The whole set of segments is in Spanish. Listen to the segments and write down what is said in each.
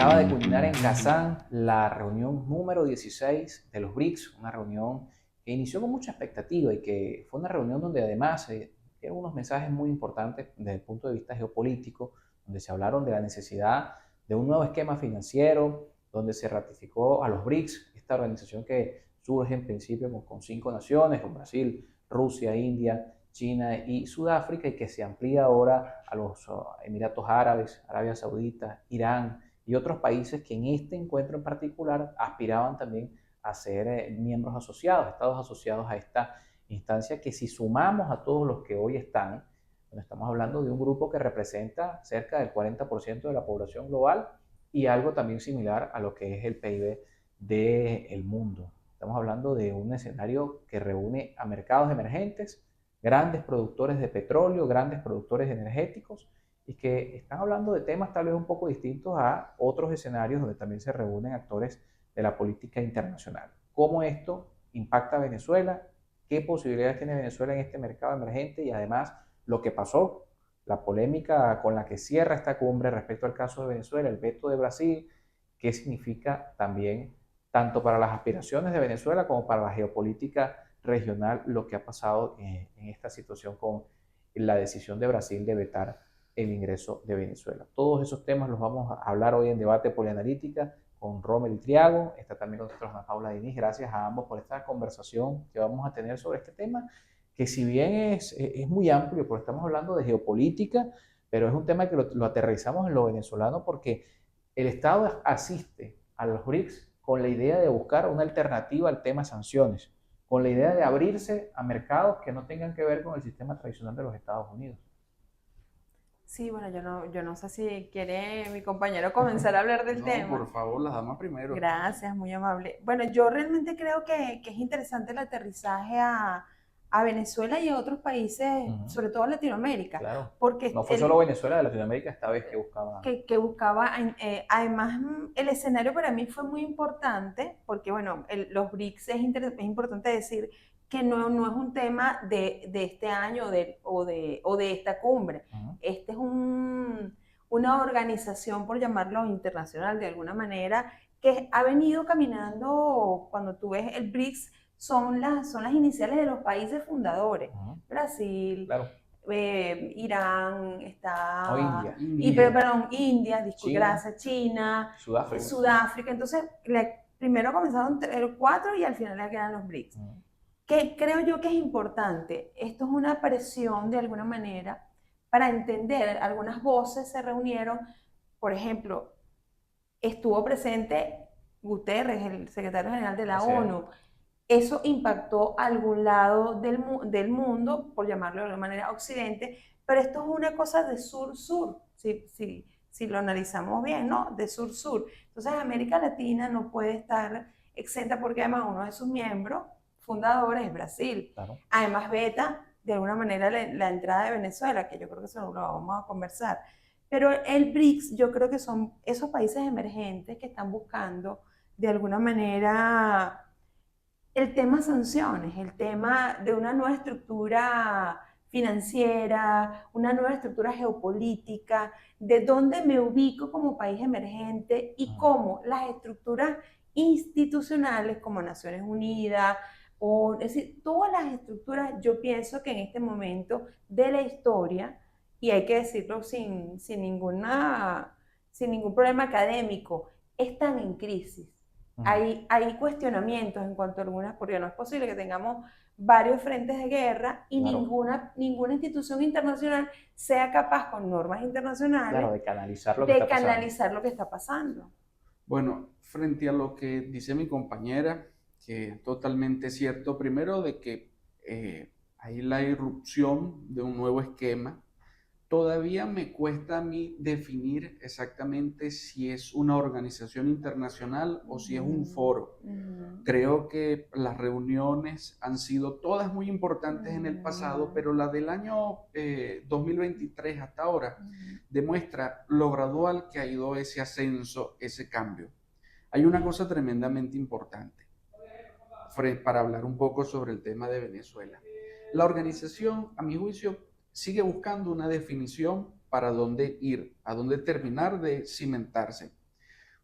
Acaba de culminar en Kazán la reunión número 16 de los BRICS, una reunión que inició con mucha expectativa y que fue una reunión donde además dieron unos mensajes muy importantes desde el punto de vista geopolítico, donde se hablaron de la necesidad de un nuevo esquema financiero, donde se ratificó a los BRICS, esta organización que surge en principio con 5 naciones, con Brasil, Rusia, India, China y Sudáfrica, y que se amplía ahora a los Emiratos Árabes, Arabia Saudita, Irán y otros países que en este encuentro en particular aspiraban también a ser miembros asociados, estados asociados a esta instancia que si sumamos a todos los que hoy están, bueno, estamos hablando de un grupo que representa cerca del 40% de la población global y algo también similar a lo que es el PIB del mundo. Estamos hablando de un escenario que reúne a mercados emergentes, grandes productores de petróleo, grandes productores energéticos, y que están hablando de temas tal vez un poco distintos a otros escenarios donde también se reúnen actores de la política internacional. ¿Cómo esto impacta a Venezuela? ¿Qué posibilidades tiene Venezuela en este mercado emergente? Y además, lo que pasó, la polémica con la que cierra esta cumbre respecto al caso de Venezuela, el veto de Brasil, ¿qué significa también tanto para las aspiraciones de Venezuela como para la geopolítica regional lo que ha pasado en esta situación con la decisión de Brasil de vetar el ingreso de Venezuela? Todos esos temas los vamos a hablar hoy en Debate Polianalítica con Rommel Triago. Está también con nosotros Ana Paula Diniz. Gracias a ambos por esta conversación que vamos a tener sobre este tema, que si bien es muy amplio, porque estamos hablando de geopolítica, pero es un tema que lo aterrizamos en lo venezolano porque el Estado asiste a los BRICS con la idea de buscar una alternativa al tema sanciones, con la idea de abrirse a mercados que no tengan que ver con el sistema tradicional de los Estados Unidos. Sí, bueno, yo no sé si quiere mi compañero comenzar a hablar del No, tema. por favor, las damas primero. Gracias, muy amable. Bueno, yo realmente creo que es interesante el aterrizaje a Venezuela y a otros países, Uh-huh. sobre todo Latinoamérica, Claro. porque No fue solo Venezuela de Latinoamérica esta vez que buscaba. que buscaba, además el escenario para mí fue muy importante, porque bueno, los BRICS es importante decir que no es un tema de este año o de esta cumbre. Uh-huh. Este es una organización, por llamarlo internacional de alguna manera, que ha venido caminando. Cuando tú ves el BRICS, son las iniciales de los países fundadores. Uh-huh. Brasil, Claro. Irán, O India, India, perdón, India, China, gracias, China, Sudáfrica. Sudáfrica. Entonces, primero comenzaron el 4 y al final le quedan los BRICS. Uh-huh. Que creo yo que es importante. Esto es una presión de alguna manera para entender. Algunas voces se reunieron. Por ejemplo, estuvo presente Guterres, el secretario general de la Así es. ONU. Eso impactó a algún lado del mundo, por llamarlo de alguna manera occidente, pero esto es una cosa de sur-sur, si lo analizamos bien, ¿no? De sur-sur. Entonces América Latina no puede estar exenta porque además uno de sus miembros fundadores es Brasil. Claro. Además veta de alguna manera la entrada de Venezuela, que yo creo que eso lo vamos a conversar. Pero el BRICS yo creo que son esos países emergentes que están buscando de alguna manera el tema sanciones, el tema de una nueva estructura financiera, una nueva estructura geopolítica, de dónde me ubico como país emergente y cómo las estructuras institucionales como Naciones Unidas, o, es decir, todas las estructuras, yo pienso que en este momento de la historia, y hay que decirlo sin ningún problema académico, están en crisis. Uh-huh. Hay cuestionamientos en cuanto a algunas, porque no es posible que tengamos varios frentes de guerra y Claro. ninguna institución internacional sea capaz con normas internacionales Claro, de canalizar lo que de está pasando. canalizar lo que está pasando. Bueno, frente a lo que dice mi compañera, que es totalmente cierto, primero de que hay la irrupción de un nuevo esquema. Todavía me cuesta a mí definir exactamente si es una organización internacional o si es un foro. Creo que las reuniones han sido todas muy importantes en el pasado, pero la del año 2023 hasta ahora demuestra lo gradual que ha ido ese ascenso, ese cambio. Hay una cosa tremendamente importante para hablar un poco sobre el tema de Venezuela. La organización, a mi juicio, sigue buscando una definición para dónde ir, a dónde terminar de cimentarse.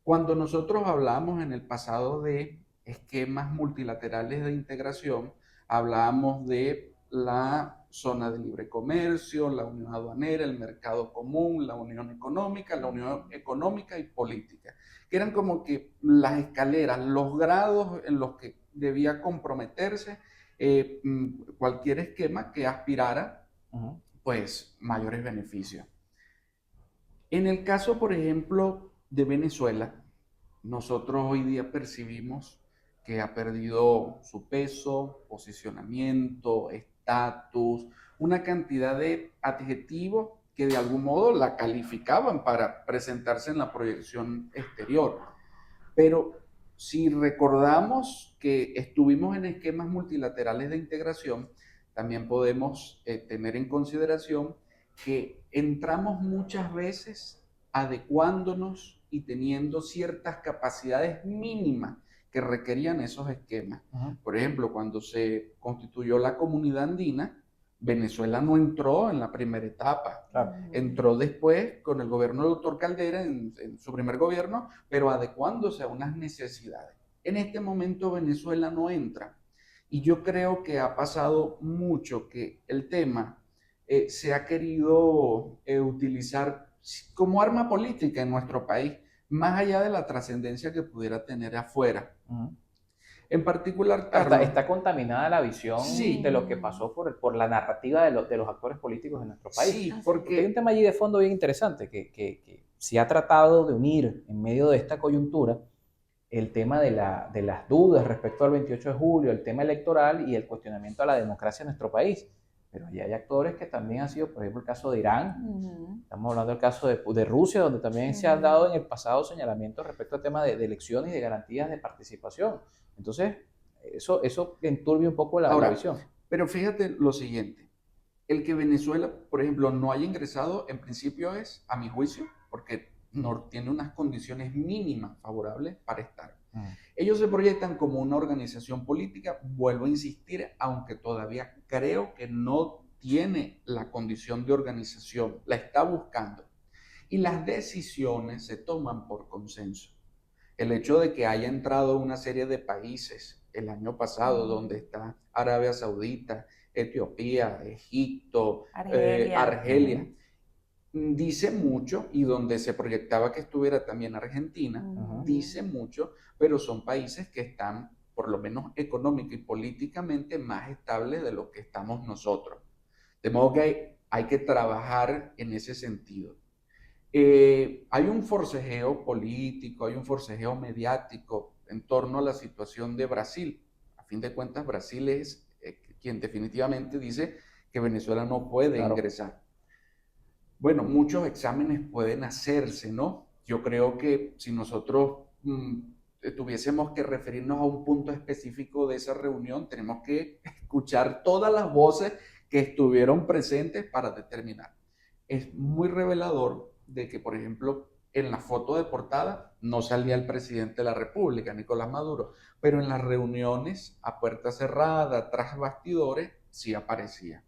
Cuando nosotros hablamos en el pasado de esquemas multilaterales de integración, hablábamos de la zona de libre comercio, la unión aduanera, el mercado común, la unión económica y política, que eran como que las escaleras, los grados en los que debía comprometerse cualquier esquema que aspirara, pues, mayores beneficios. En el caso, por ejemplo, de Venezuela, nosotros hoy día percibimos que ha perdido su peso, posicionamiento, estatus, una cantidad de adjetivos que de algún modo la calificaban para presentarse en la proyección exterior. Pero si recordamos que estuvimos en esquemas multilaterales de integración, también podemos tener en consideración que entramos muchas veces adecuándonos y teniendo ciertas capacidades mínimas que requerían esos esquemas. Por ejemplo, cuando se constituyó la Comunidad Andina, Venezuela no entró en la primera etapa. Claro. Entró después con el gobierno del doctor Caldera en su primer gobierno, pero adecuándose a unas necesidades. En este momento Venezuela no entra. Y yo creo que ha pasado mucho que el tema se ha querido utilizar como arma política en nuestro país, más allá de la trascendencia que pudiera tener afuera. En particular, Carlos, está contaminada la visión de lo que pasó por la narrativa de los actores políticos de nuestro país. Sí, porque hay un tema allí de fondo bien interesante que se ha tratado de unir en medio de esta coyuntura el tema de las dudas respecto al 28 de julio, el tema electoral y el cuestionamiento a la democracia en nuestro país. Pero allí hay actores que también han sido, por ejemplo, el caso de Irán, estamos hablando del caso de Rusia, donde también se han dado en el pasado señalamientos respecto al tema de elecciones y de garantías de participación. Entonces, eso enturbia un poco la visión. Pero fíjate lo siguiente, el que Venezuela, por ejemplo, no haya ingresado, en principio es, a mi juicio, porque no tiene unas condiciones mínimas favorables para estar. Ellos se proyectan como una organización política, vuelvo a insistir, aunque todavía creo que no tiene la condición de organización, la está buscando. Y las decisiones se toman por consenso. El hecho de que haya entrado una serie de países el año pasado, donde está Arabia Saudita, Etiopía, Egipto, Argelia, dice mucho, y donde se proyectaba que estuviera también Argentina, dice mucho, pero son países que están, por lo menos económica y políticamente, más estables de lo que estamos nosotros. De modo que hay que trabajar en ese sentido. Hay un forcejeo político, hay un forcejeo mediático en torno a la situación de Brasil. A fin de cuentas, Brasil es quien definitivamente dice que Venezuela no puede ingresar. Bueno, muchos exámenes pueden hacerse, ¿no? Yo creo que si nosotros tuviésemos que referirnos a un punto específico de esa reunión, tenemos que escuchar todas las voces que estuvieron presentes para determinar. Es muy revelador de que, por ejemplo, en la foto de portada no salía el presidente de la República, Nicolás Maduro, pero en las reuniones a puerta cerrada, tras bastidores, sí aparecía.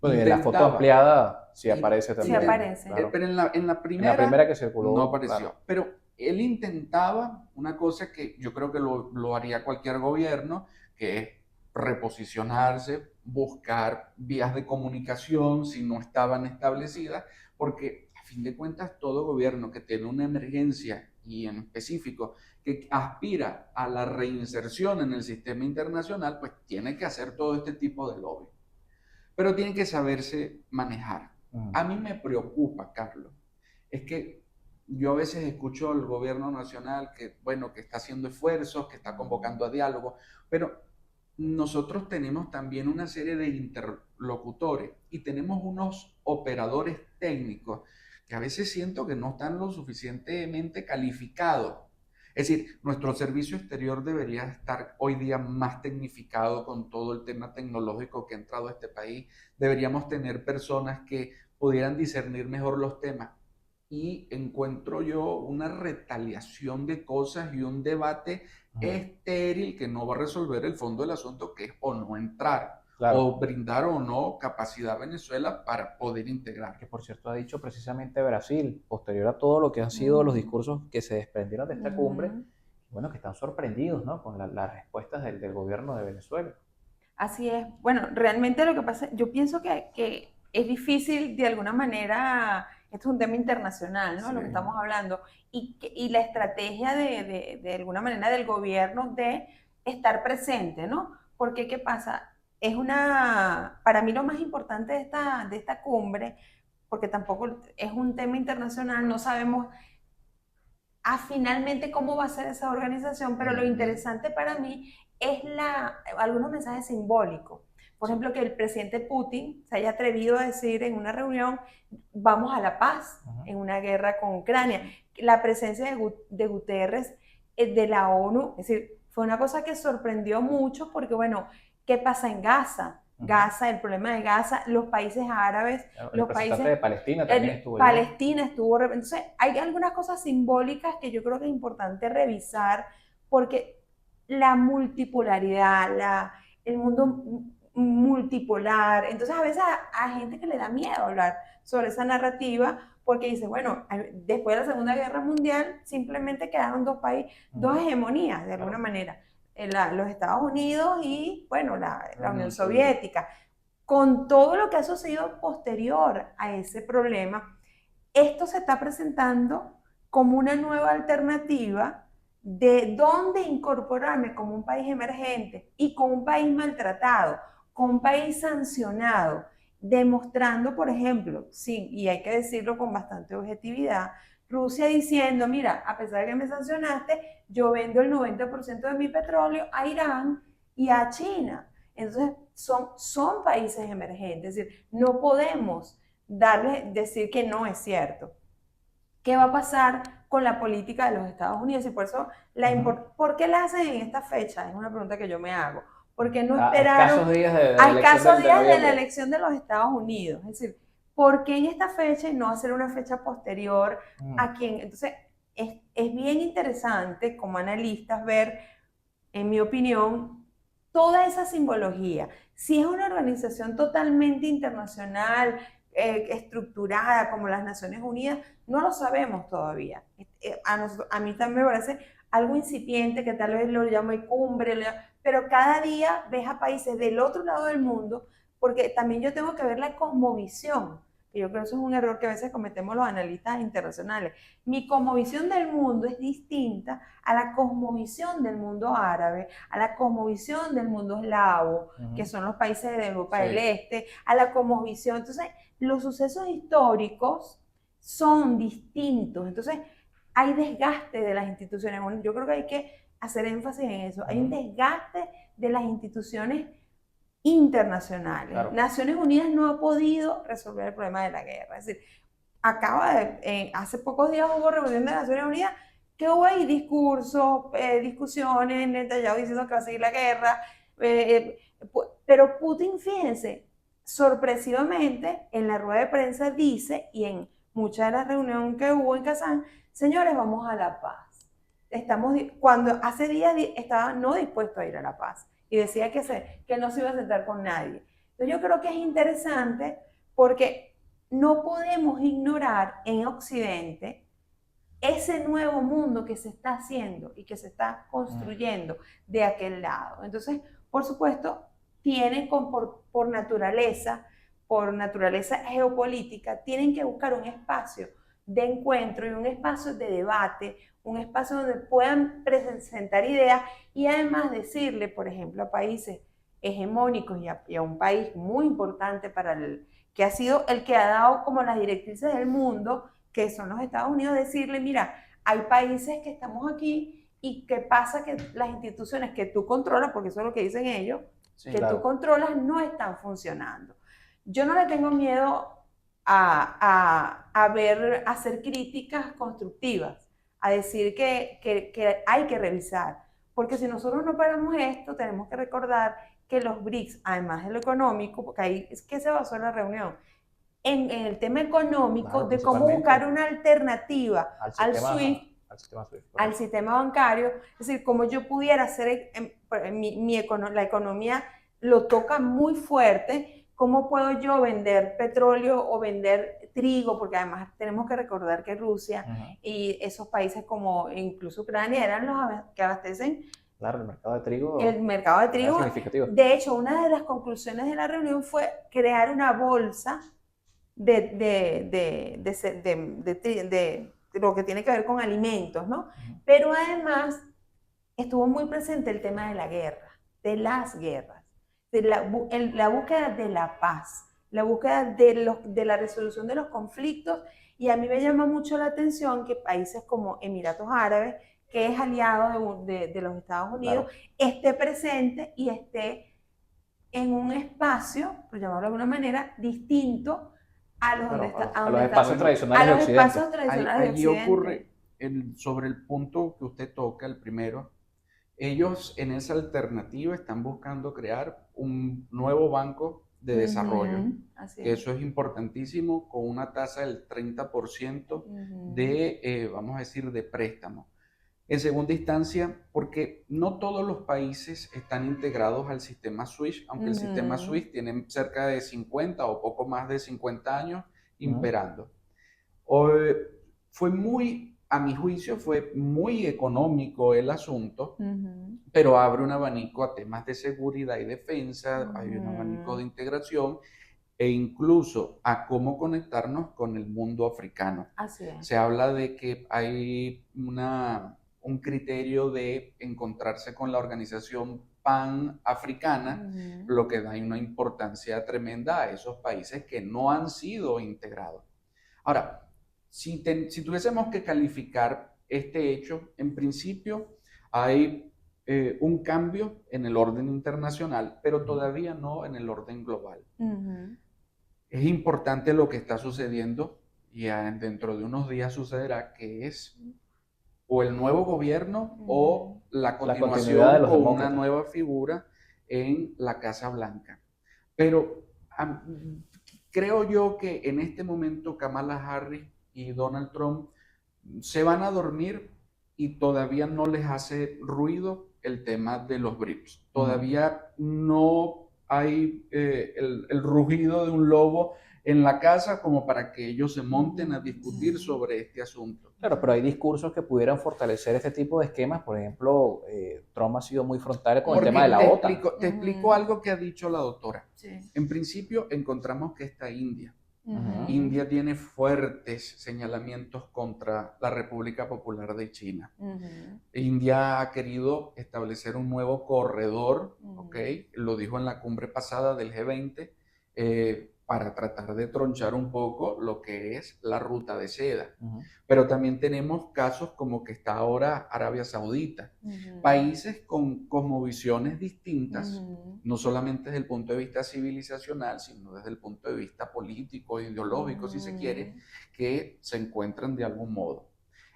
Bueno, y en la foto ampliada sí aparece también. Sí aparece. Claro. Pero en la primera que circuló no apareció. Claro. Pero él intentaba una cosa que yo creo que lo haría cualquier gobierno, que es reposicionarse, buscar vías de comunicación si no estaban establecidas, porque a fin de cuentas todo gobierno que tiene una emergencia y en específico que aspira a la reinserción en el sistema internacional, pues tiene que hacer todo este tipo de lobby. Pero tiene que saberse manejar. A mí me preocupa, Carlos, es que yo a veces escucho al gobierno nacional que, bueno, que está haciendo esfuerzos, que está convocando a diálogo, pero nosotros tenemos también una serie de interlocutores y tenemos unos operadores técnicos que a veces siento que no están lo suficientemente calificados. Es decir, nuestro servicio exterior debería estar hoy día más tecnificado con todo el tema tecnológico que ha entrado a este país. Deberíamos tener personas que pudieran discernir mejor los temas. Y encuentro yo una retaliación de cosas y un debate estéril que no va a resolver el fondo del asunto, que es o no entrar. Claro. o brindar o no capacidad a Venezuela para poder integrar. Que por cierto ha dicho precisamente Brasil, posterior a todo lo que han sido los discursos que se desprendieron de esta cumbre, bueno, que están sorprendidos, ¿no? Con las respuestas del gobierno de Venezuela. Así es. Bueno, realmente lo que pasa, yo pienso que es difícil de alguna manera, esto es un tema internacional, ¿no? Sí. Lo que estamos hablando, y la estrategia de alguna manera del gobierno de estar presente, ¿no? Porque, ¿qué pasa? Para mí lo más importante de esta cumbre, porque tampoco es un tema internacional, no sabemos finalmente cómo va a ser esa organización, pero lo interesante para mí es algunos mensajes simbólicos. Por ejemplo, que el presidente Putin se haya atrevido a decir en una reunión, vamos a la paz en una guerra con Ucrania. La presencia de Guterres, de la ONU, es decir, fue una cosa que sorprendió mucho porque, bueno, ¿qué pasa en Gaza? Gaza, el problema de Gaza, los países árabes, los países de Palestina también estuvo allí. Palestina estuvo. Entonces, hay algunas cosas simbólicas que yo creo que es importante revisar porque la multipolaridad, el mundo multipolar, entonces a veces hay gente que le da miedo hablar sobre esa narrativa porque dice, bueno, después de la Segunda Guerra Mundial simplemente quedaron dos países, dos hegemonías de alguna manera. Los Estados Unidos y, bueno, la Unión Soviética. Con todo lo que ha sucedido posterior a ese problema, esto se está presentando como una nueva alternativa de dónde incorporarme como un país emergente y con un país maltratado, con un país sancionado, demostrando, por ejemplo, sí, y hay que decirlo con bastante objetividad, Rusia diciendo, mira, a pesar de que me sancionaste, yo vendo el 90% de mi petróleo a Irán y a China. Entonces, son países emergentes, es decir, no podemos decir que no es cierto. ¿Qué va a pasar con la política de los Estados Unidos? Y por eso, ¿por qué la hacen en esta fecha? Es una pregunta que yo me hago. ¿Por qué no esperaron a escasos días de la elección de los Estados Unidos? Es decir, ¿por qué en esta fecha y no hacer una fecha posterior a quien? Entonces, es bien interesante como analistas ver, en mi opinión, toda esa simbología. Si es una organización totalmente internacional, estructurada como las Naciones Unidas, no lo sabemos todavía. A mí también me parece algo incipiente, que tal vez lo llame cumbre, pero cada día ves a países del otro lado del mundo, porque también yo tengo que ver la cosmovisión, que yo creo que eso es un error que a veces cometemos los analistas internacionales. Mi cosmovisión del mundo es distinta a la cosmovisión del mundo árabe, a la cosmovisión del mundo eslavo, que son los países de Europa del Este, a la cosmovisión. Entonces, los sucesos históricos son distintos. Entonces, hay desgaste de las instituciones. Bueno, yo creo que hay que hacer énfasis en eso. Hay un desgaste de las instituciones internacionales. Claro. Naciones Unidas no ha podido resolver el problema de la guerra. Es decir, hace pocos días hubo reunión de Naciones Unidas, que hubo ahí discursos, discusiones, Netanyahu diciendo que va a seguir la guerra, pero Putin, fíjense, sorpresivamente en la rueda de prensa dice, y en muchas de las reuniones que hubo en Kazán, señores, vamos a la paz. Cuando hace días estaba no dispuesto a ir a la paz y decía que no se iba a sentar con nadie. Entonces yo creo que es interesante porque no podemos ignorar en Occidente ese nuevo mundo que se está haciendo y que se está construyendo de aquel lado. Entonces, por supuesto, tienen por naturaleza geopolítica, tienen que buscar un espacio de encuentro y un espacio de debate, un espacio donde puedan presentar ideas y además decirle, por ejemplo, a países hegemónicos y a un país muy importante que ha sido el que ha dado como las directrices del mundo, que son los Estados Unidos, decirle, mira, hay países que estamos aquí y qué pasa que las instituciones que tú controlas, porque eso es lo que dicen ellos, tú controlas, no están funcionando. Yo no le tengo miedo a hacer críticas constructivas, a decir que hay que revisar, porque si nosotros no paramos esto, tenemos que recordar que los BRICS, además de lo económico, porque ahí es que se basó la reunión, en el tema económico, de cómo buscar una alternativa al sistema bancario, es decir, cómo yo pudiera hacer la economía lo toca muy fuerte. ¿Cómo puedo yo vender petróleo o vender trigo? Porque además tenemos que recordar que Rusia y esos países como incluso Ucrania eran los que abastecen Claro, el mercado de trigo el mercado de era trigo. significativo. De hecho, una de las conclusiones de la reunión fue crear una bolsa de lo que tiene que ver con alimentos, ¿no? Pero además estuvo muy presente el tema de la guerra, de las guerras, de la búsqueda de la paz, la búsqueda de la resolución de los conflictos. Y a mí me llama mucho la atención que países como Emiratos Árabes, que es aliado de los Estados Unidos, claro, esté presente y esté en un espacio, por llamarlo de alguna manera, distinto a los, claro, a los espacios tradicionales de Occidente. espacios tradicionales de Allí Occidente. ocurre, sobre el punto que usted toca, el primero, ellos en esa alternativa están buscando crear un nuevo banco de desarrollo. Así Que es. eso es importantísimo, con una tasa del 30% de, vamos a decir, de préstamo. En segunda instancia, porque no todos los países están integrados al sistema SWIFT, aunque el sistema SWIFT tiene cerca de 50 o poco más de 50 años imperando. Fue muy, a mi juicio, fue muy económico el asunto, pero abre un abanico a temas de seguridad y defensa, hay un abanico de integración e incluso a cómo conectarnos con el mundo africano. Así es. Se habla de que hay un criterio de encontrarse con la organización pan-africana, lo que da una importancia tremenda a esos países que no han sido integrados. Ahora, si tuviésemos que calificar este hecho, en principio hay un cambio en el orden internacional, pero todavía no en el orden global. Es importante lo que está sucediendo y dentro de unos días sucederá, que es o el nuevo gobierno o la continuación de con una nueva figura en la Casa Blanca. Pero creo yo que en este momento Kamala Harris y Donald Trump se van a dormir y todavía no les hace ruido el tema de los BRICS. Todavía no hay el rugido de un lobo en la casa como para que ellos se monten a discutir sobre este asunto. Claro, pero hay discursos que pudieran fortalecer este tipo de esquemas. Por ejemplo, Trump ha sido muy frontal con el tema de la OTAN. Te explico algo que ha dicho la doctora. Sí. En principio encontramos que está India. India tiene fuertes señalamientos contra la República Popular de China. India ha querido establecer un nuevo corredor, ¿okay? Lo dijo en la cumbre pasada del G20, para tratar de tronchar un poco lo que es la ruta de seda. Pero también tenemos casos como que está ahora Arabia Saudita, países con cosmovisiones distintas, no solamente desde el punto de vista civilizacional, sino desde el punto de vista político, ideológico, si se quiere, que se encuentran de algún modo.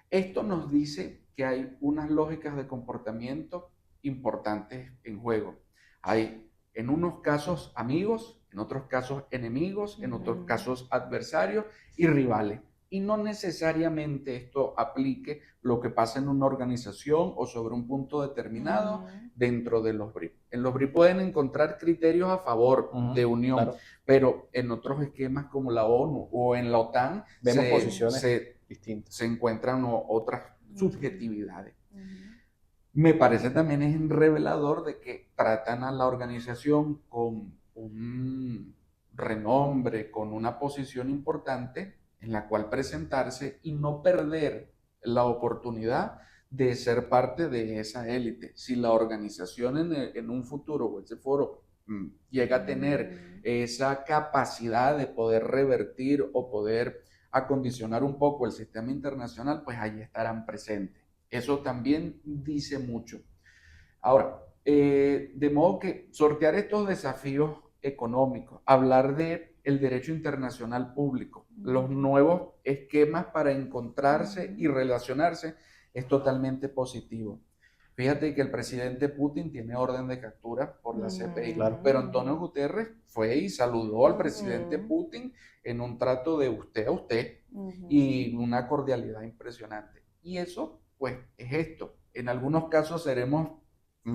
Esto nos dice que hay unas lógicas de comportamiento importantes en juego. Hay, en unos casos, amigos, en otros casos enemigos, en otros casos adversarios y rivales. Y no necesariamente esto aplique lo que pasa en una organización o sobre un punto determinado dentro de los BRICS. En los BRICS pueden encontrar criterios a favor de unión, claro, pero en otros esquemas como la ONU o en la OTAN vemos posiciones distintas. Se encuentran otras subjetividades. Me parece también es revelador de que tratan a la organización con un renombre, con una posición importante en la cual presentarse y no perder la oportunidad de ser parte de esa élite. Si la organización en un futuro o ese foro llega a tener esa capacidad de poder revertir o poder acondicionar un poco el sistema internacional, pues allí estarán presentes. Eso también dice mucho. Ahora, de modo que sortear estos desafíos económicos, hablar de el derecho internacional público, los nuevos esquemas para encontrarse y relacionarse, es totalmente positivo. Fíjate que el presidente Putin tiene orden de captura por la CPI, claro, pero Antonio Guterres fue y saludó al presidente Putin en un trato de usted a usted y una cordialidad impresionante. Y eso, pues, es esto. En algunos casos seremos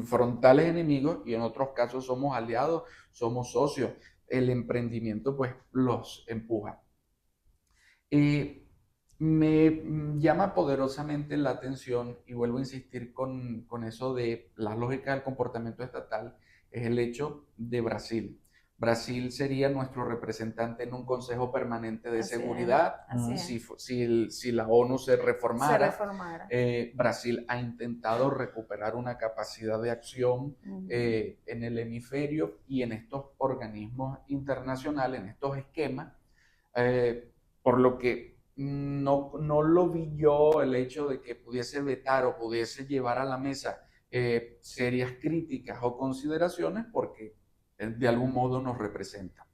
frontales enemigos y en otros casos somos aliados, somos socios. El emprendimiento pues los empuja. Me llama poderosamente la atención y vuelvo a insistir con eso de la lógica del comportamiento estatal, es el hecho de Brasil. Brasil sería nuestro representante en un Consejo Permanente de Así es, Seguridad así si, es. si la ONU se Se reformara. reformara. Brasil ha intentado recuperar una capacidad de acción en el hemisferio y en estos organismos internacionales, en estos esquemas, por lo que no lo vi yo el hecho de que pudiese vetar o pudiese llevar a la mesa serias críticas o consideraciones porque de algún modo nos representa.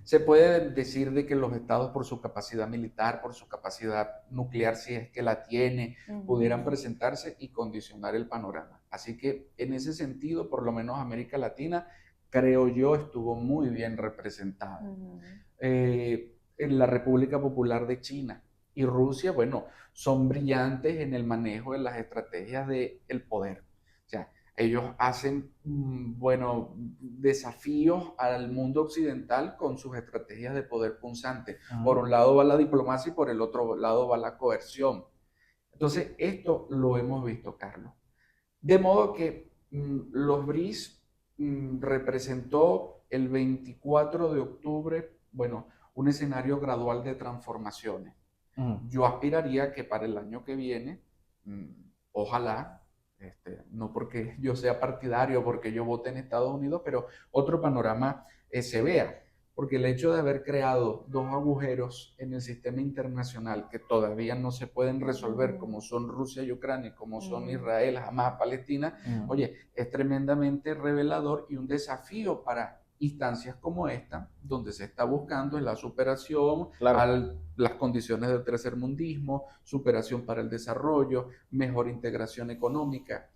Se puede decir de que los estados por su capacidad militar, por su capacidad nuclear, si es que la tiene, pudieran presentarse y condicionar el panorama. Así que en ese sentido, por lo menos América Latina, creo yo, estuvo muy bien representada. En la República Popular de China y Rusia, bueno, son brillantes en el manejo de las estrategias del poder. O sea, ellos hacen, bueno, desafíos al mundo occidental con sus estrategias de poder punzante. Por un lado va la diplomacia y por el otro lado va la coerción. Entonces, esto lo hemos visto, Carlos. De modo que los BRICS representó el 24 de octubre, bueno, un escenario gradual de transformaciones. Yo aspiraría que para el año que viene, ojalá, no porque yo sea partidario, porque yo vote en Estados Unidos, pero otro panorama se vea. Porque el hecho de haber creado dos agujeros en el sistema internacional que todavía no se pueden resolver, como son Rusia y Ucrania, como son Israel, Hamas, Palestina, oye, es tremendamente revelador y un desafío para instancias como esta, donde se está buscando la superación a las condiciones del tercermundismo, superación para el desarrollo, mejor integración económica.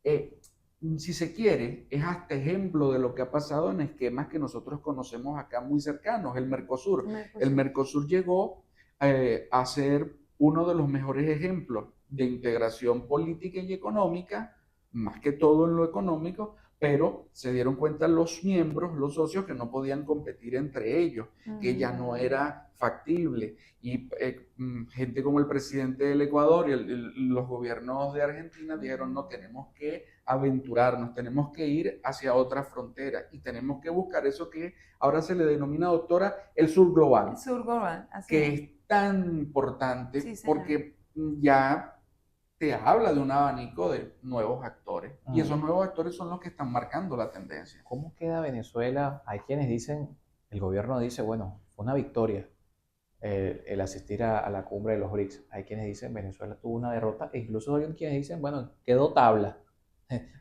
Si se quiere, es hasta ejemplo de lo que ha pasado en esquemas que nosotros conocemos acá muy cercanos, el Mercosur. El Mercosur llegó a ser uno de los mejores ejemplos de integración política y económica, más que todo en lo económico, pero se dieron cuenta los miembros, los socios, que no podían competir entre ellos, que ya no era factible. Y gente como el presidente del Ecuador y los gobiernos de Argentina dijeron, no, tenemos que aventurarnos, tenemos que ir hacia otra frontera y tenemos que buscar eso que ahora se le denomina, doctora, el sur global. El sur global, así que es tan importante, sí, porque ya te habla de un abanico de nuevos actores y esos nuevos actores son los que están marcando la tendencia. ¿Cómo queda Venezuela? Hay quienes dicen, el gobierno dice, bueno, fue una victoria el asistir a la cumbre de los BRICS. Hay quienes dicen, Venezuela tuvo una derrota, e incluso hay quienes dicen, bueno, quedó tabla.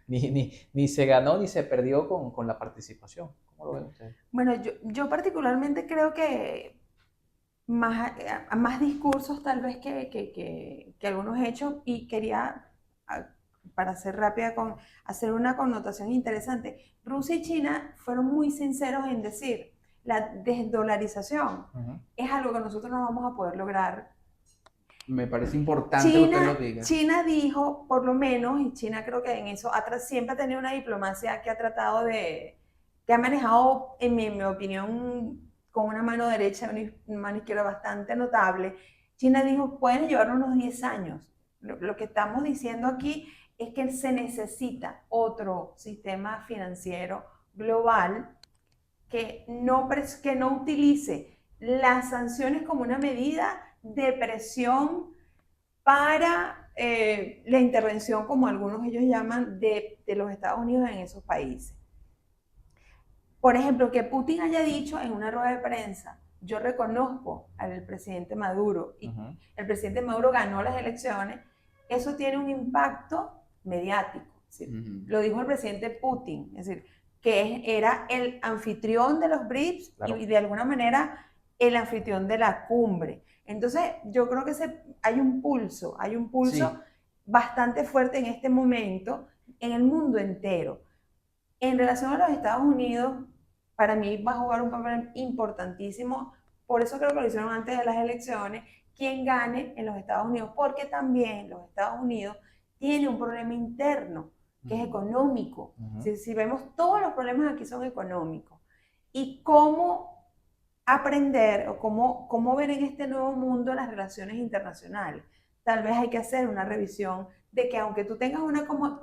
ni se ganó ni se perdió con la participación. ¿Cómo lo ven ustedes? Bueno, yo particularmente creo que más discursos tal vez que algunos hechos, y quería, para ser rápida, hacer una connotación interesante. Rusia y China fueron muy sinceros en decir, la desdolarización es algo que nosotros no vamos a poder lograr. Me parece importante que usted lo diga. China dijo, por lo menos, y China creo que en eso siempre ha tenido una diplomacia que ha tratado que ha manejado, en mi opinión, con una mano derecha y una mano izquierda bastante notable. China dijo, pueden llevar unos 10 años. Lo que estamos diciendo aquí es que se necesita otro sistema financiero global que no utilice las sanciones como una medida de presión para la intervención, como algunos ellos llaman, de los Estados Unidos en esos países. Por ejemplo, que Putin haya dicho en una rueda de prensa, yo reconozco al presidente Maduro, y el presidente Maduro ganó las elecciones, eso tiene un impacto mediático. ¿Sí? Lo dijo el presidente Putin, es decir, que era el anfitrión de los BRICS, claro, y de alguna manera el anfitrión de la cumbre. Entonces, yo creo que hay un pulso sí, bastante fuerte en este momento en el mundo entero. En relación a los Estados Unidos, para mí va a jugar un papel importantísimo, por eso creo que lo hicieron antes de las elecciones, quien gane en los Estados Unidos, porque también los Estados Unidos tienen un problema interno que es Ujú. económico. Ujú. Si vemos, todos los problemas aquí son económicos. Y cómo aprender o cómo ver en este nuevo mundo las relaciones internacionales. Tal vez hay que hacer una revisión de que aunque tú tengas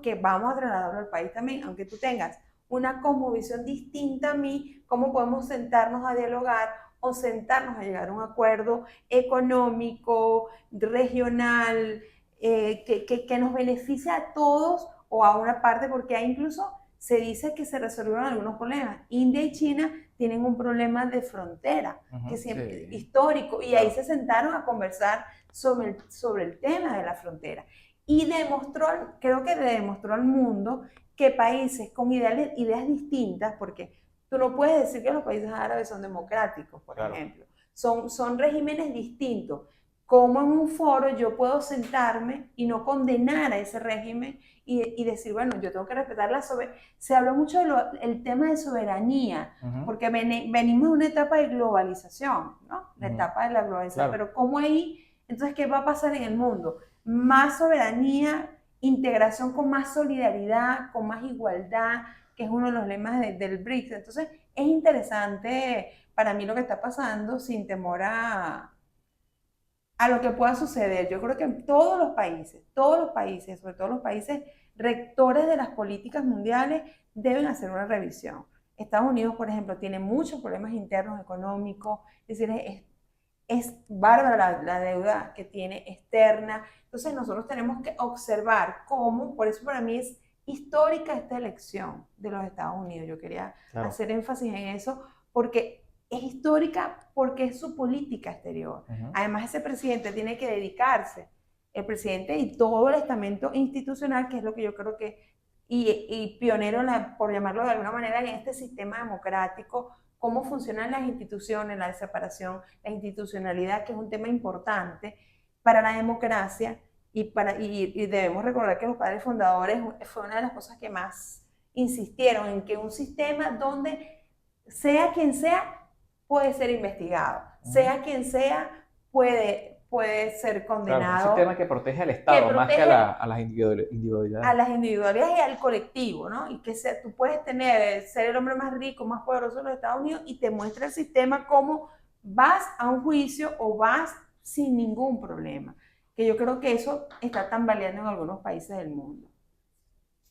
que vamos a trasladarlo al país también, aunque tú tengas una cosmovisión distinta a mí, cómo podemos sentarnos a dialogar o sentarnos a llegar a un acuerdo económico, regional, que nos beneficie a todos o a una parte, porque hay incluso se dice que se resolvieron algunos problemas. India y China tienen un problema de frontera, que siempre, Sí, histórico, y ahí claro. se sentaron a conversar sobre el tema de la frontera. Y demostró, creo que le demostró al mundo que países con ideas distintas, porque tú no puedes decir que los países árabes son democráticos, por Claro. ejemplo, son regímenes distintos. Como en un foro yo puedo sentarme y no condenar a ese régimen y decir, bueno, yo tengo que respetar la soberanía. Se habló mucho del tema de soberanía, Ujú. porque venimos de una etapa de globalización, ¿no? La Ujú. etapa de la globalización, Claro. pero ¿cómo ahí? Entonces, ¿qué va a pasar en el mundo? Más soberanía, integración con más solidaridad, con más igualdad, que es uno de los lemas del BRICS. Entonces, es interesante para mí lo que está pasando sin temor a lo que pueda suceder. Yo creo que en todos los países, sobre todo los países rectores de las políticas mundiales, deben hacer una revisión. Estados Unidos, por ejemplo, tiene muchos problemas internos económicos, es decir, es bárbara la deuda que tiene externa. Entonces nosotros tenemos que observar cómo, por eso para mí es histórica esta elección de los Estados Unidos. Yo quería Claro. hacer énfasis en eso porque es histórica porque es su política exterior. Ujú. Además, ese presidente tiene que dedicarse, el presidente y todo el estamento institucional, que es lo que yo creo que, y pionero, por llamarlo de alguna manera, en este sistema democrático, cómo funcionan las instituciones, la separación, la institucionalidad, que es un tema importante para la democracia y debemos recordar que los padres fundadores fue una de las cosas que más insistieron en que un sistema donde sea quien sea puede ser investigado, Ujú. sea quien sea puede ser Claro, un condenado, sistema que protege al que Estado más que protege a las a individualidades. las individualidades y al colectivo, ¿no? Y que tú puedes ser el hombre más rico, más poderoso de los Estados Unidos y te muestra el sistema cómo vas a un juicio o vas sin ningún problema. Que yo creo que eso está tambaleando en algunos países del mundo.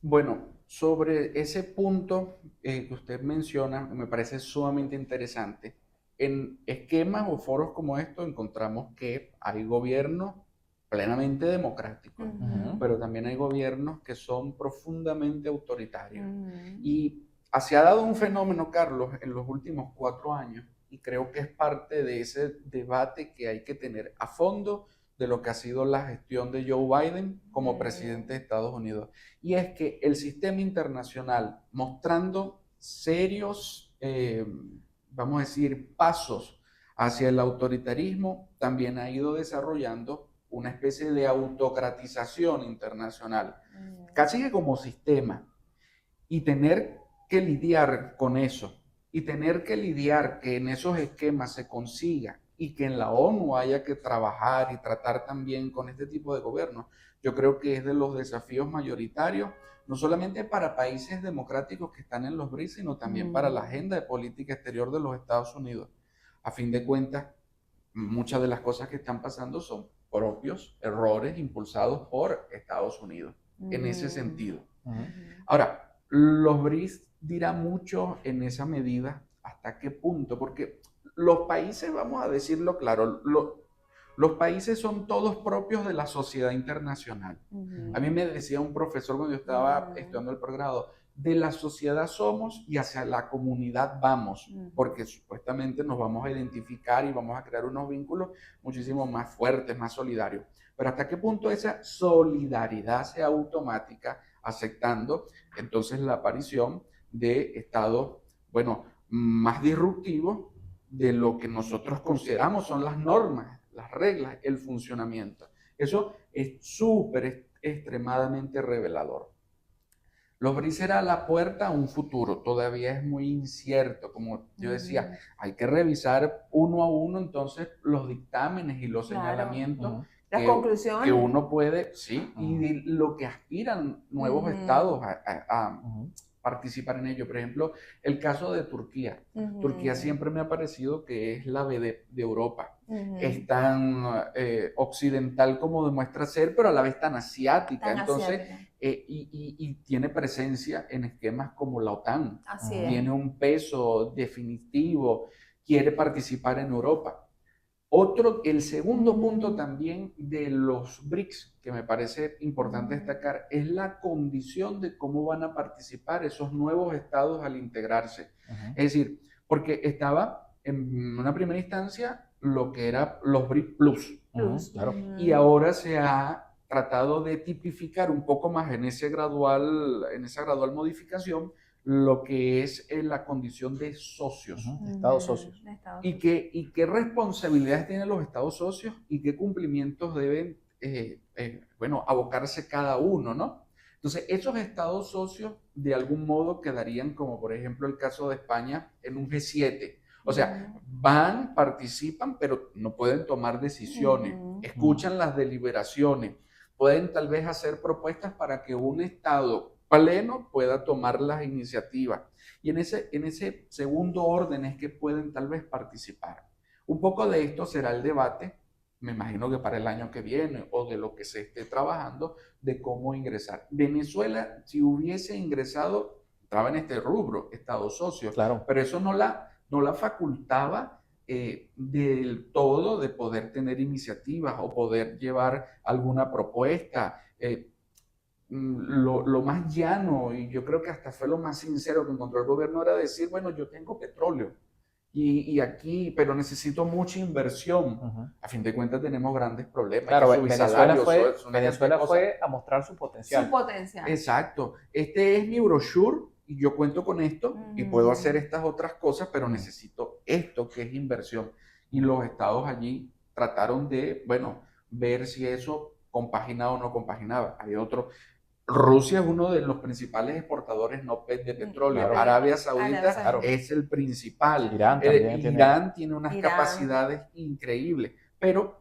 Bueno, sobre ese punto que usted menciona, me parece sumamente interesante. En esquemas o foros como estos encontramos que hay gobiernos plenamente democráticos, Ujú, Ujú. pero también hay gobiernos que son profundamente autoritarios. ujú, Y se ha dado un fenómeno, Carlos, en los últimos 4 años, y creo que es parte de ese debate que hay que tener a fondo de lo que ha sido la gestión de Joe Biden como presidente de Estados Unidos. Y es que el sistema internacional, mostrando serios, vamos a decir, pasos hacia el autoritarismo, también ha ido desarrollando una especie de autocratización internacional, casi que como sistema, y tener que lidiar con eso, y tener que lidiar que en esos esquemas se consiga y que en la ONU haya que trabajar y tratar también con este tipo de gobiernos, yo creo que es de los desafíos mayoritarios, no solamente para países democráticos que están en los BRICS, sino también para la ujú. agenda de política exterior de los Estados Unidos. A fin de cuentas, muchas de las cosas que están pasando son propios errores impulsados por Estados Unidos en ese Ujú, sentido. Ujú. ujú, Ahora, los BRICS dirá mucho en esa medida hasta qué punto, porque los países, vamos a decirlo claro, los países son todos propios de la sociedad internacional. A mí ujú, me decía un profesor cuando yo estaba ujú, estudiando el pregrado, de la sociedad somos y hacia la comunidad vamos, ujú, porque supuestamente nos vamos a identificar y vamos a crear unos vínculos muchísimo más fuertes, más solidarios. Pero hasta qué punto esa solidaridad sea automática, aceptando entonces la aparición de estados, bueno, más disruptivos de lo que nosotros consideramos son las normas, las reglas, el funcionamiento. Eso es súper extremadamente revelador. Los BRICS será la puerta a un futuro, todavía es muy incierto, como yo decía, ujú. hay que revisar uno a uno entonces los dictámenes y los Claro. señalamientos Ujú. Las que conclusiones. uno puede, sí, y de lo que aspiran nuevos estados a participar en ello. Por ejemplo, el caso de Turquía. Turquía siempre me ha parecido que es la B de Europa. Es tan occidental como demuestra ser, pero a la vez tan asiática. Tan Entonces, asiática. y tiene presencia en esquemas como la OTAN. Así es. Tiene un peso definitivo, quiere participar en Europa. El segundo punto también de los BRICS, que me parece importante destacar, es la condición de cómo van a participar esos nuevos estados al integrarse. Es decir, porque estaba en una primera instancia lo que era los BRIC Plus. Claro. Y ahora se ha tratado de tipificar un poco más en esa gradual modificación lo que es la condición de socios. Estados socios. ¿Y qué responsabilidades tienen los estados socios y qué cumplimientos deben, abocarse cada uno, ¿no? Entonces, esos estados socios de algún modo quedarían, como por ejemplo el caso de España, en un G7. O sea, van, participan, pero no pueden tomar decisiones, escuchan las deliberaciones, pueden tal vez hacer propuestas para que un estado pleno pueda tomar las iniciativas. Y en ese segundo orden es que pueden tal vez participar. Un poco de esto será el debate, me imagino que para el año que viene o de lo que se esté trabajando, de cómo ingresar. Venezuela, si hubiese ingresado, estaba en este rubro, Estado socio, Claro. pero eso no la facultaba del todo de poder tener iniciativas o poder llevar alguna propuesta. Lo más llano, y yo creo que hasta fue lo más sincero que encontró el gobierno, era decir, bueno, yo tengo petróleo y aquí, pero necesito mucha inversión. A fin de cuentas tenemos grandes problemas. Claro, hay que subir salarios, Venezuela fue a mostrar su potencial. Su potencial. Exacto. Este es mi brochure y yo cuento con esto y puedo hacer estas otras cosas, pero necesito esto que es inversión. Y los estados allí trataron de, ver si eso compaginaba o no compaginaba. Hay otro. Rusia es uno de los principales exportadores no de petróleo. Claro. Arabia Saudita Claro. es el principal. Irán también Irán tiene unas Irán. capacidades increíbles, pero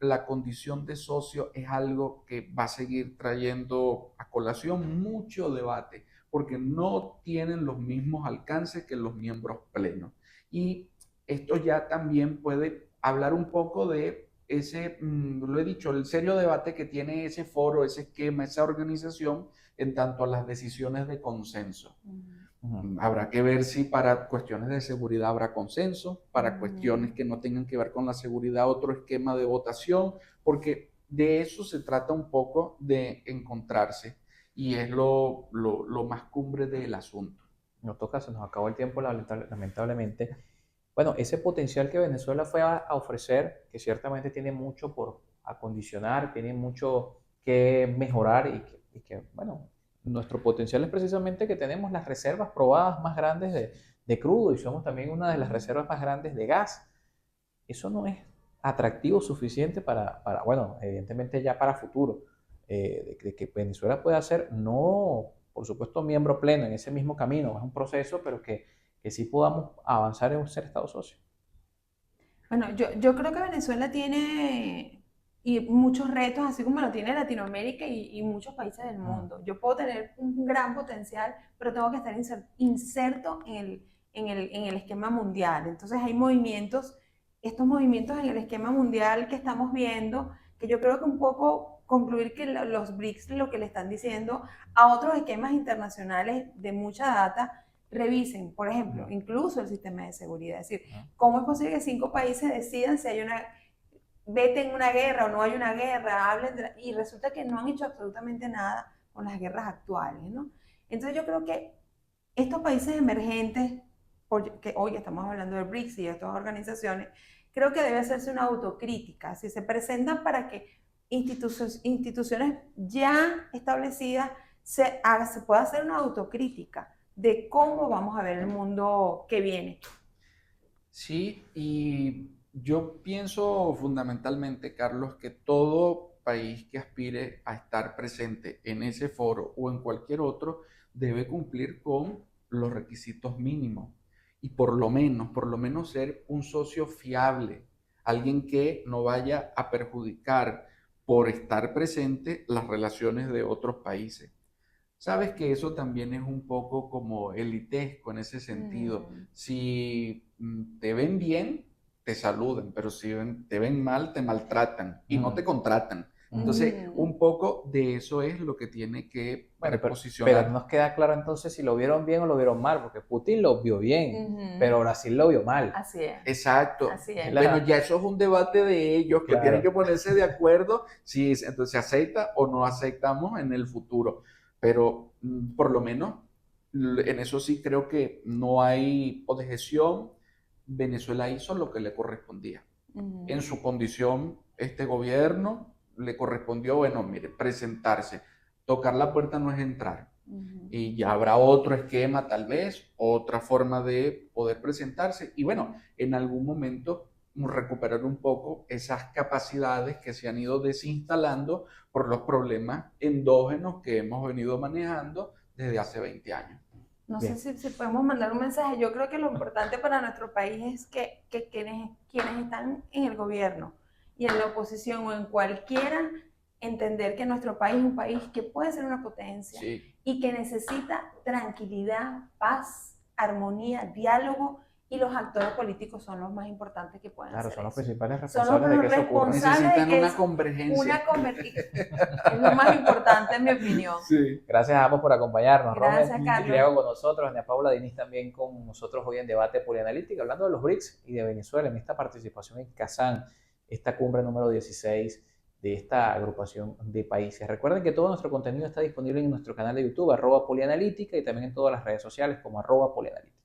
la condición de socio es algo que va a seguir trayendo a colación mucho debate, porque no tienen los mismos alcances que los miembros plenos. Y esto ya también puede hablar un poco de ese, lo he dicho, el serio debate que tiene ese foro, ese esquema, esa organización en tanto a las decisiones de consenso. Habrá que ver si para cuestiones de seguridad habrá consenso, para cuestiones que no tengan que ver con la seguridad, otro esquema de votación, porque de eso se trata un poco de encontrarse y es lo más cumbre del asunto. Nos toca, se nos acabó el tiempo lamentablemente. Bueno, ese potencial que Venezuela fue a ofrecer, que ciertamente tiene mucho por acondicionar, tiene mucho que mejorar y que, nuestro potencial es precisamente que tenemos las reservas probadas más grandes de crudo y somos también una de las reservas más grandes de gas. Eso no es atractivo suficiente para evidentemente ya para futuro, de que Venezuela pueda ser, no, por supuesto, miembro pleno en ese mismo camino, es un proceso, pero que sí podamos avanzar en ser Estado socio. Bueno, yo creo que Venezuela tiene muchos retos, así como lo tiene Latinoamérica y muchos países del mundo. Yo puedo tener un gran potencial, pero tengo que estar inserto en el esquema mundial. Entonces hay estos movimientos en el esquema mundial que estamos viendo, que yo creo que un poco concluir que los BRICS lo que le están diciendo a otros esquemas internacionales de mucha data, revisen, por ejemplo, incluso el sistema de seguridad. Es decir, ¿cómo es posible que 5 países decidan si hay veten una guerra o no hay una guerra, y resulta que no han hecho absolutamente nada con las guerras actuales, ¿no? Entonces yo creo que estos países emergentes, porque hoy estamos hablando del BRICS y de estas organizaciones, creo que debe hacerse una autocrítica. Si se presentan para que instituciones ya establecidas se pueda hacer una autocrítica de cómo vamos a ver el mundo que viene. Sí, y yo pienso fundamentalmente, Carlos, que todo país que aspire a estar presente en ese foro o en cualquier otro debe cumplir con los requisitos mínimos y por lo menos ser un socio fiable, alguien que no vaya a perjudicar por estar presente las relaciones de otros países. Sabes que eso también es un poco como elitesco en ese sentido. Mm, Si te ven bien, te saludan, pero si te ven mal, te maltratan y no te contratan. Entonces, mm. un poco de eso es lo que tiene que Bueno, pero reposicionar. nos queda claro entonces si lo vieron bien o lo vieron mal, porque Putin lo vio bien, Ujú. pero Brasil lo vio mal. Así es, Exacto. así es. Bueno, ya eso es un debate de ellos que tienen Claro. que ponerse de acuerdo si entonces se acepta o no aceptamos en el futuro. Pero por lo menos en eso sí creo que no hay objeción. Venezuela hizo lo que le correspondía. Ujú, En su condición, este gobierno le correspondió, bueno, mire, presentarse. Tocar la puerta no es entrar. ujú. Y ya habrá otro esquema, tal vez, otra forma de poder presentarse. Y bueno, en algún momento recuperar un poco esas capacidades que se han ido desinstalando por los problemas endógenos que hemos venido manejando desde hace 20 años. No sé Bien. si podemos mandar un mensaje. Yo creo que lo importante para nuestro país es que quienes están en el gobierno y en la oposición o en cualquiera, entender que nuestro país es un país que puede ser una potencia Sí, y que necesita tranquilidad, paz, armonía, diálogo, y los actores políticos son los más importantes que pueden Claro, hacer son los eso. principales Son los responsables de que eso ocurra. responsables de necesitan que una es convergencia. es lo más importante en mi opinión. Sí. Gracias a ambos por acompañarnos. Gracias, Romen Carlos. Triago con nosotros, Ana Paula Diniz también con nosotros hoy en Debate Polianalítica, hablando de los BRICS y de Venezuela en esta participación en Kazán, esta cumbre número 16 de esta agrupación de países. Recuerden que todo nuestro contenido está disponible en nuestro canal de YouTube, @Polianalítica, y también en todas las redes sociales como @Polianalítica.